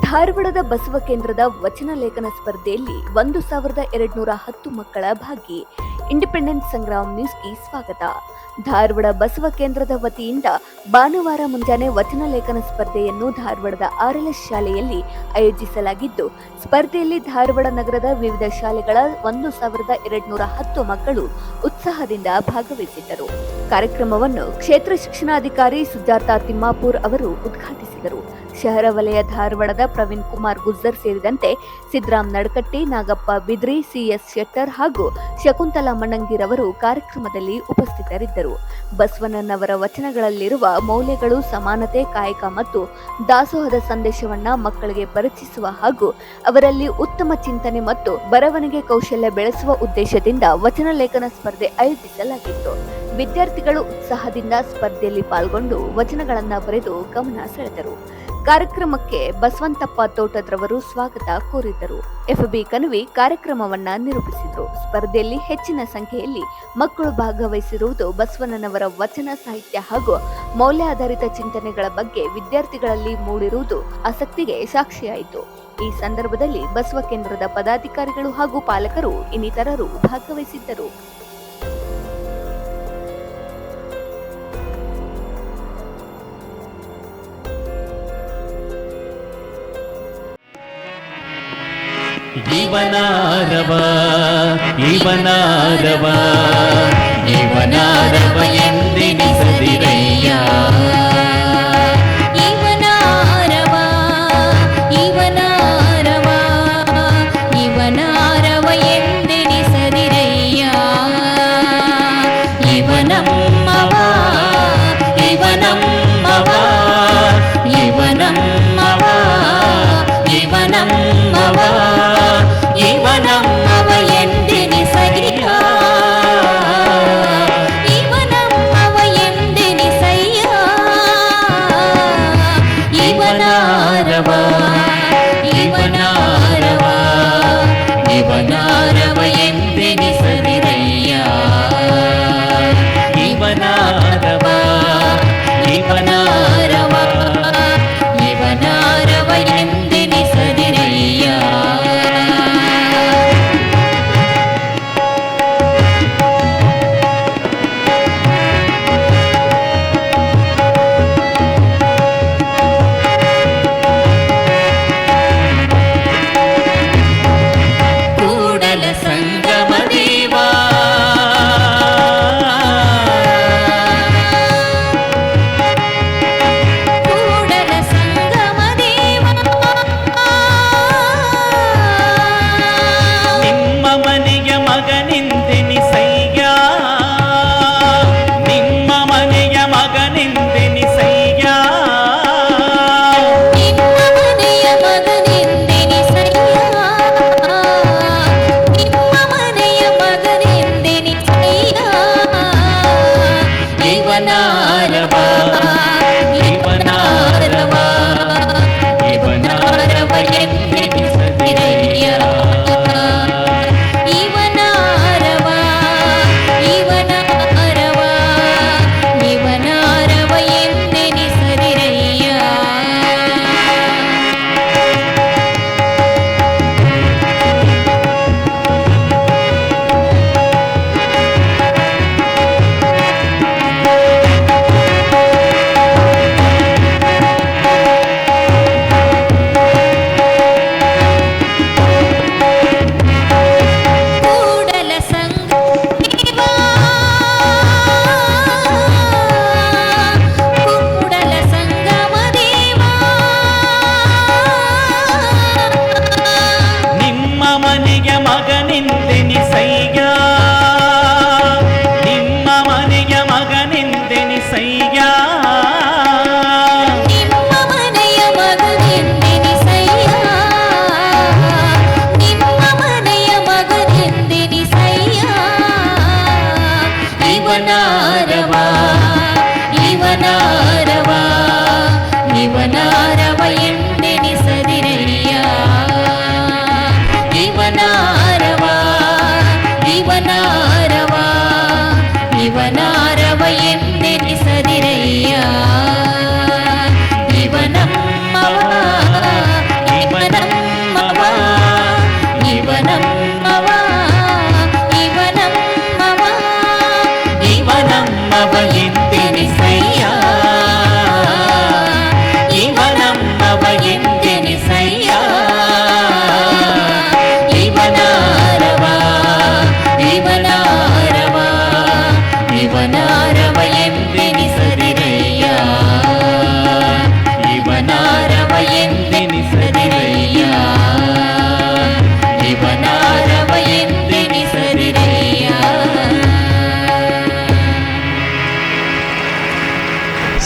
ಧಾರವಾಡದ ಬಸವ ಕೇಂದ್ರದ ವಚನ ಲೇಖನ ಸ್ಪರ್ಧೆಯಲ್ಲಿ 1210 ಮಕ್ಕಳ ಭಾಗಿ. ಇಂಡಿಪೆಂಡೆನ್ಸ್ ಸಂಗ್ರಾಮ್ ನ್ಯೂಸ್ಗೆ ಸ್ವಾಗತ. ಧಾರವಾಡ ಬಸವ ಕೇಂದ್ರದ ವತಿಯಿಂದ ಭಾನುವಾರ ಮುಂಜಾನೆ ವಚನ ಲೇಖನ ಸ್ಪರ್ಧೆಯನ್ನು ಧಾರವಾಡದ RLS ಶಾಲೆಯಲ್ಲಿ ಆಯೋಜಿಸಲಾಗಿದ್ದು, ಸ್ಪರ್ಧೆಯಲ್ಲಿ ಧಾರವಾಡ ನಗರದ ವಿವಿಧ ಶಾಲೆಗಳ 1210 ಮಕ್ಕಳು ಉತ್ಸಾಹದಿಂದ ಭಾಗವಹಿಸಿದ್ದರು. ಕಾರ್ಯಕ್ರಮವನ್ನು ಕ್ಷೇತ್ರ ಶಿಕ್ಷಣಾಧಿಕಾರಿ ಸುಜಾತಾ ತಿಮ್ಮಾಪುರ್ ಅವರು ಉದ್ಘಾಟಿಸಿದರು. ಶಹರ ವಲಯ ಧಾರವಾಡದ ಪ್ರವೀಣ್ ಕುಮಾರ್ ಗುಜ್ಜರ್ ಸೇರಿದಂತೆ ಸಿದ್ದರಾಮ್ ನಡಕಟ್ಟಿ, ನಾಗಪ್ಪ ಬಿದ್ರಿ, CS ಶೆಟ್ಟರ್ ಹಾಗೂ ಶಕುಂತಲಾ ಮಣ್ಣಂಗಿರವರು ಕಾರ್ಯಕ್ರಮದಲ್ಲಿ ಉಪಸ್ಥಿತರಿದ್ದರು. ಬಸವಣ್ಣನವರ ವಚನಗಳಲ್ಲಿರುವ ಮೌಲ್ಯಗಳು, ಸಮಾನತೆ, ಕಾಯಕ ಮತ್ತು ದಾಸೋಹದ ಸಂದೇಶವನ್ನ ಮಕ್ಕಳಿಗೆ ಪರಿಚಯಿಸುವ ಹಾಗೂ ಅವರಲ್ಲಿ ಉತ್ತಮ ಚಿಂತನೆ ಮತ್ತು ಬರವಣಿಗೆ ಕೌಶಲ್ಯ ಬೆಳೆಸುವ ಉದ್ದೇಶದಿಂದ ವಚನ ಲೇಖನ ಸ್ಪರ್ಧೆ ಆಯೋಜಿಸಲಾಗಿತ್ತು. ವಿದ್ಯಾರ್ಥಿಗಳು ಉತ್ಸಾಹದಿಂದ ಸ್ಪರ್ಧೆಯಲ್ಲಿ ಪಾಲ್ಗೊಂಡು ವಚನಗಳನ್ನ ಬರೆದು ಗಮನ ಸೆಳೆದರು. ಕಾರ್ಯಕ್ರಮಕ್ಕೆ ಬಸವಂತಪ್ಪ ತೋಟದ್ರವರು ಸ್ವಾಗತ ಕೋರಿದರು. FB ಕನವಿ ಕಾರ್ಯಕ್ರಮವನ್ನ ನಿರೂಪಿಸಿದರು. ಸ್ಪರ್ಧೆಯಲ್ಲಿ ಹೆಚ್ಚಿನ ಸಂಖ್ಯೆಯಲ್ಲಿ ಮಕ್ಕಳು ಭಾಗವಹಿಸಿರುವುದು ಬಸವಣ್ಣನವರ ವಚನ ಸಾಹಿತ್ಯ ಹಾಗೂ ಮೌಲ್ಯಾಧಾರಿತ ಚಿಂತನೆಗಳ ಬಗ್ಗೆ ವಿದ್ಯಾರ್ಥಿಗಳಲ್ಲಿ ಮೂಡಿರುವುದು ಆಸಕ್ತಿಗೆ ಸಾಕ್ಷಿಯಾಯಿತು. ಈ ಸಂದರ್ಭದಲ್ಲಿ ಬಸವ ಕೇಂದ್ರದ ಪದಾಧಿಕಾರಿಗಳು ಹಾಗೂ ಪಾಲಕರು ಇನ್ನಿತರರು ಭಾಗವಹಿಸಿದ್ದರು. ಇವನಾರವ ಇವನಾರವ ಇವನಾರವ ಎಂದೆನಿಸದಿರಯ್ಯ. ಇವನಾರವ ಇವನಾರವ ಇವನಾರವ ಎಂದೆನಿಸದಿರಯ್ಯ. ಇವನಮ್ಮವ ಇವನಮ್ಮವ ಇವನಮ್ಮವ ಇವನಮ್ಮವ ಇವನಮ್ಮವ ಎಂದೆನಿಸಯ್ಯ. ಇವನಮ್ಮವ ಎಂದೆನಿಸಯ್ಯ. ಇವನಾರವ ಇವನಾರವ ಇವನಾರವ ಎಂದೆನಿಸದಿರಯ್ಯ. ಇವನಾರವ ಇವನಾರವ ಇವನಾರವ ಎಂದೆನಿಸದಿರಯ್ಯ.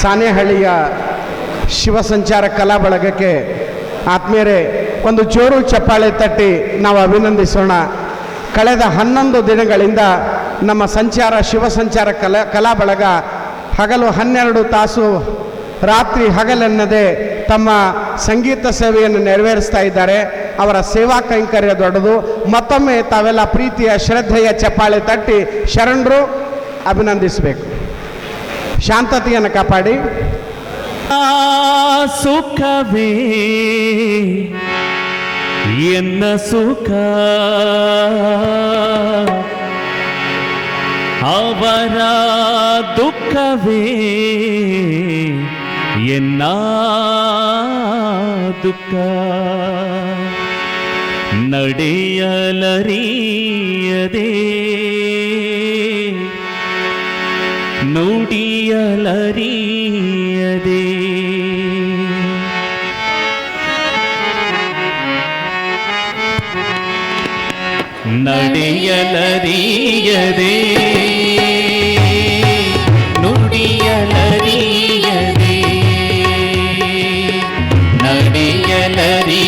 ಸಾಣೇಹಳ್ಳಿಯ ಶಿವಸಂಚಾರ ಕಲಾ ಬಳಗಕ್ಕೆ ಆತ್ಮೀಯರೇ ಒಂದು ಜೋರು ಚಪ್ಪಾಳೆ ತಟ್ಟಿ ನಾವು ಅಭಿನಂದಿಸೋಣ. ಕಳೆದ 11 ದಿನಗಳಿಂದ ನಮ್ಮ ಶಿವಸಂಚಾರ ಕಲಾ ಬಳಗ ಹಗಲು 12 ತಾಸು ರಾತ್ರಿ ಹಗಲೆನ್ನದೆ ತಮ್ಮ ಸಂಗೀತ ಸೇವೆಯನ್ನು ನೆರವೇರಿಸ್ತಾ ಇದ್ದಾರೆ. ಅವರ ಸೇವಾ ಕೈಂಕರ್ಯ ದೊಡ್ಡದು. ಮತ್ತೊಮ್ಮೆ ತಾವೆಲ್ಲ ಪ್ರೀತಿಯ ಶ್ರದ್ಧೆಯ ಚಪ್ಪಾಳೆ ತಟ್ಟಿ ಶರಣರು ಅಭಿನಂದಿಸಬೇಕು. ಶಾಂತತೆಯನ್ನು ಕಾಪಾಡಿ. ಸುಖವೇ ಎನ್ನ ಸುಖ, ಅವರ ದುಃಖವೇ ಎನ್ನ ದುಃಖ. ನಡೆಯಲರಿಯದೆ ನುಡಿಯಲರಿಯದೆ ನಡೆಯಲರಿಯದೆ ನುಡಿಯಲರಿಯದೆ ನಡೆಯಲರಿಯದೆ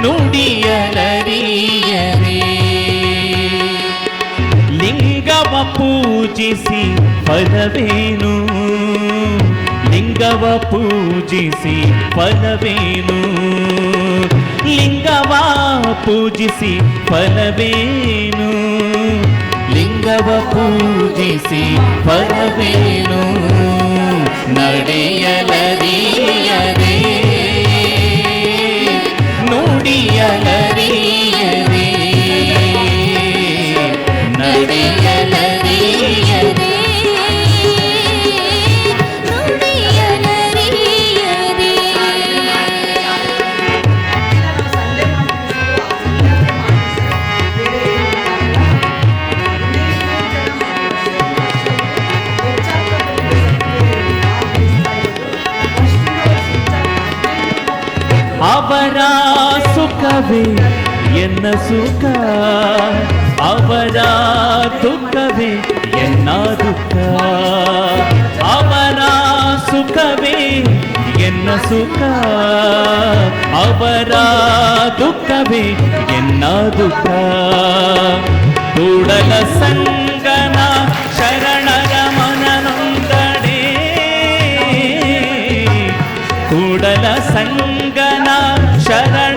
ನುಡಿಯಲರಿಯದೆ ಲಿಂಗವ ಪೂಜಿಸಿ ಫಲವೇನು, ಲಿಂಗವ ಪೂಜಿಸಿ ಫಲವೇನು, ಲಿಂಗವ ಪೂಜಿಸಿ ಫಲವೇನು, ಲಿಂಗವ ಪೂಜಿಸಿ ಫಲವೇನು. ನಡೆಯಲರಿಯದೆ ನುಡಿಯಲರಿಯದೆ ನಡೆಯಲರಿಯದೆ ಅವರ ಸುಖವೇ ಎನ್ನ ಸುಖ, ಅವರ ದುಃಖವೇ ಎನ್ನ ದುಃಖ. ಅವರ ಸುಖವೇ ಎನ್ನ ಸುಖ, ಅವರ ದುಃಖವೇ ಎನ್ನ ದುಃಖ. ಕೂಡಲ ಸಂಗನ ಶರಣರ ಮನನೊಂದಡೆ, ಕೂಡಲ ಸಂಗನ ಶರಣ